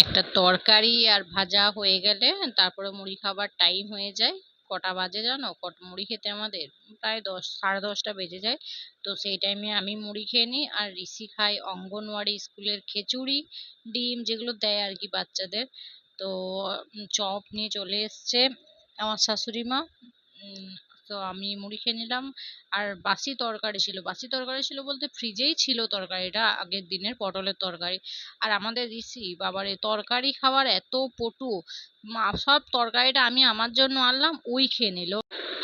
একটা তরকারি আর ভাজা হয়ে গেলে তারপরে মুড়ি খাবার টাইম হয়ে যায়। কটা বাজে জানো? মুড়ি খেতে আমাদের প্রায় 10, 10:30 বেজে যায়। তো সেই টাইমে আমি মুড়ি খেয়ে নিই, আর ঋষি খায় অঙ্গনওয়াড়ি স্কুলের খিচুড়ি, ডিম যেগুলো দেয় আর কি বাচ্চাদের। তো চপ নিয়ে চলে এসছে আমার শাশুড়ি মা। উম, তো আমি মুড়ি খেয়ে নিলাম। আর বাসি তরকারি ছিল বলতে ফ্রিজেই ছিল তরকারিটা, আগের দিনের পটলের তরকারি। আর আমাদের ঋষি বাবারে তরকারি খাওয়ার এত পটু, সব তরকারিটা আমি আমার জন্য আনলাম, ওই খেয়ে নিল।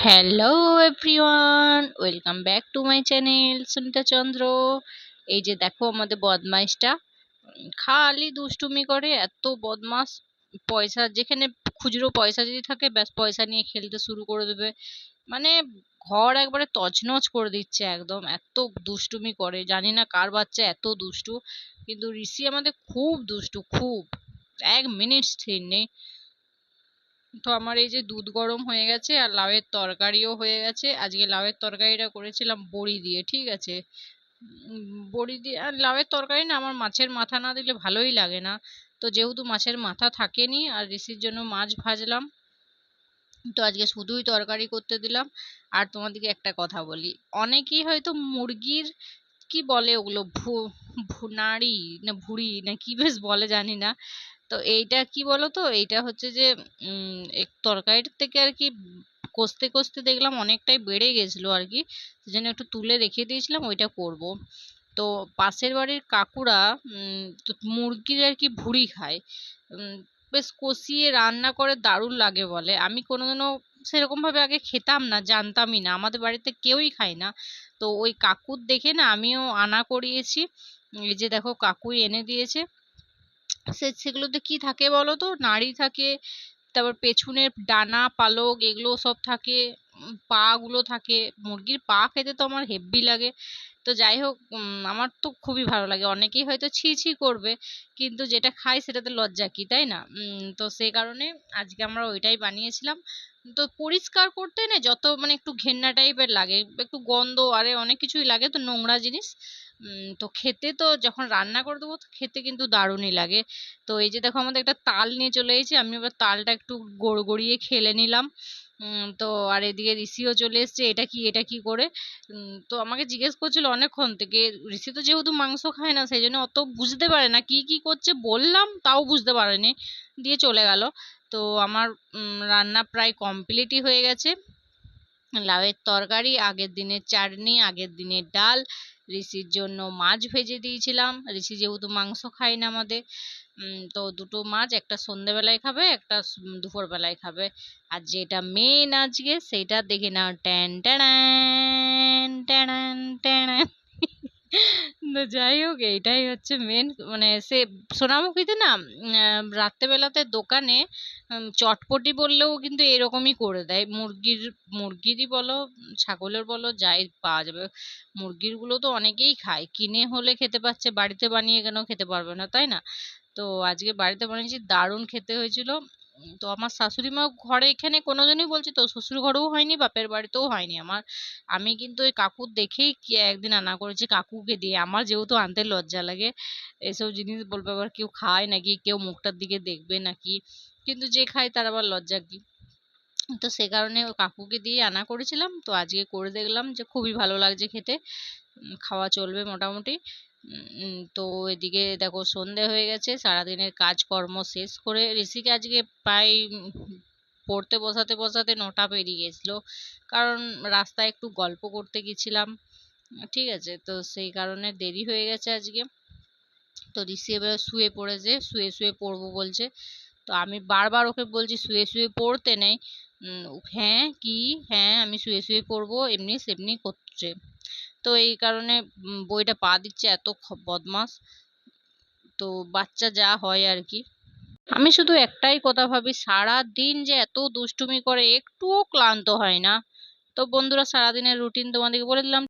Hello everyone, welcome back to my channel Sunita Chandra. এই যে দেখো আমাদের বদমাইশটা, খালি দুষ্টুমি করে, এত বদমাস। পয়সা যেখানে, খুচরো পয়সা যদি থাকে ব্যাস পয়সা নিয়ে খেলতে শুরু করে দেবে। মানে ঘর একবারে তছনছ করে দিচ্ছে একদম, এত দুষ্টুমি করে। জানি না কার বাচ্চা এত দুষ্টু, কিন্তু ঋষি আমাদের খুব দুষ্টু, খুব। 1 মিনিট স্থির নেই। তো আমার এই যে দুধ গরম হয়ে গেছে আর লাউয়ের তরকারিও হয়ে গেছে। আজকে লাউয়ের তরকারিটা করেছিলাম বড়ি দিয়ে, ঠিক আছে। বড়ি দিয়ে আর লাউয়ের তরকারি না, আমার মাছের মাথা না দিলে ভালোই লাগে না। তো যেহেতু মাছের মাথা থাকেনি, আর ঋষির জন্য মাছ ভাজলাম, তো আজকে শুধুই তরকারি করতে দিলাম। আর তোমাদেরকে একটা কথা বলি, অনেকেই হয়তো মুরগির কি বলে ওগুলো, ভুনাড়ি না ভুড়ি না কি বেশ বলে জানি না। তো এইটা কি বলো তো, এইটা হচ্ছে যে তরকারির থেকে আর কি কষতে কষতে দেখলাম অনেকটাই বেড়ে গেছিলো আর কি, সেজন্য একটু তুলে রেখে দিয়েছিলাম, ওইটা করব। তো পাশের বাড়ির কাকুরা তো মুরগির আর কি ভুড়ি খায়। উম, বেশ কষিয়ে রান্না করে দারুণ লাগে বলে। আমি কোনোদিনও সেরকম ভাবে আগে খেতাম না, জানতামই না, আমাদের বাড়িতে কেউই খায় না। তো ওই কাকুর দেখে না আমিও আনা করিয়েছি। এই যে দেখো কাকুই এনে দিয়েছে। সেগুলোতে কি থাকে বলো তো, নাড়ি থাকে, তারপর পেছনের ডানা পালক এগুলো সব থাকে, পা গুলো থাকে। মুরগির পা খেতে তো আমার হেব্বি লাগে। তো যাই হোক, আমার তো খুবই ভালো লাগে। অনেকেই হয়তো ছি ছি করবে, কিন্তু যেটা খাই সেটাতে লজ্জা কি, তাই না? তো সেই কারণে আজকে আমরা ওইটাই বানিয়েছিলাম। তো পরিষ্কার করতে না যত মানে একটু ঘেন্না টাইপের লাগে, একটু গন্ধ, আরে অনেক কিছুই লাগে তো, নোংরা জিনিস। তো খেতে তো যখন রান্না করে দেবো তো খেতে কিন্তু দারুণই লাগে। তো এই যে দেখো আমাদের একটা তাল নিয়ে চলে এসেছি, আমি এবার তালটা একটু গড়গড়িয়ে খেলে নিলাম। তো আর এদিকে ঋষিও চলে এসেছে, এটা কি এটা কি করে। তো আমাকে জিজ্ঞেস করছিল অনেকক্ষণ থেকে। ঋষি তো যেহেতু মাংস খায় না, সেই জন্য অত বুঝতে পারে না কি কি করছে, বললাম তাও বুঝতে পারেনি, দিয়ে চলে গেল। তো আমার রান্না প্রায় কমপ্লিটই হয়ে গেছে। লাউয়ের তরকারি, আগের দিনের চাটনি, আগের দিনের ডাল, ঋষির জন্য মাছ ভেজে দিয়েছিলাম। ঋষি যেহেতু মাংস খায় না আমাদের, তো দুটো মাছ, একটা সন্ধ্যেবেলায় খাবে, একটা দুপুর বেলায় খাবে। আর যেটা মেন আজকে সেইটা দেখে নাও, ট্যান ট্যান ট্যান ট্যান। তো যাই হোক, এইটাই হচ্ছে মেন। মানে সে সোনামুখীতে না রাত্রেবেলাতে দোকানে চটপটি বললেও কিন্তু এরকমই করে দেয়। মুরগিরই বলো, ছাগলের বলো, যাই পাওয়া যাবে। মুরগির গুলো তো অনেকেই খায়, কিনে হলে খেতে পাচ্ছে, বাড়িতে বানিয়ে কেন খেতে পারবে না, তাই না? তো আজকে বাড়িতে বানিয়েছি, দারুণ খেতে হয়েছিল। তো আমার শাশুড়ি মা ঘরে এখানে কোনোদিনই বলছি তো, শ্বশুর ঘরেও হয়নি, বাপের বাড়িতেও হয়নি আমার। আমি কিন্তু ওই কাকুর দেখেই কি একদিন আনা করেছি কাকুকে দিয়ে। আমার যেহেতু আনতে লজ্জা লাগে, এসব জিনিস বলবে আবার কেউ খায় নাকি, কেউ মুখটার দিকে দেখবে নাকি, কিন্তু যে খায় তার আবার লজ্জা কি। তো সে কারণে ও কাকুকে দিয়ে আনা করেছিলাম। তো আজকে করে দেখলাম যে খুবই ভালো লাগছে খেতে, খাওয়া চলবে মোটামুটি। তো এদিকে দেখো সন্ধে হয়ে গেছে, সারাদিনের কাজকর্ম শেষ করে ঋষিকে আজকে প্রায় পড়তে বসাতে বসাতে 9টা পেরিয়ে গেছিলো, কারণ রাস্তায় একটু গল্প করতে গেছিলাম, ঠিক আছে। তো সেই কারণে দেরি হয়ে গেছে আজকে। তো ঋষি এবার শুয়ে পড়েছে, শুয়ে শুয়ে পড়বো বলছে। তো আমি বারবার ওকে বলছি শুয়ে শুয়ে পড়তে নেই। হ্যাঁ কি, হ্যাঁ আমি শুয়ে শুয়ে পড়বো, এমনি সেমনি করছে। তো এই কারণে বইটা পা দিচ্ছে, এত বদমাস। তো বাচ্চা যা হয় আর কি। আমি শুধু একটাই কথা ভাবি, সারা দিন যে এত দুষ্টুমি করে, একটুও ক্লান্ত হয় না। তো বন্ধুরা, সারাদিনের রুটিন তোমাদেরকে বলে দিলাম।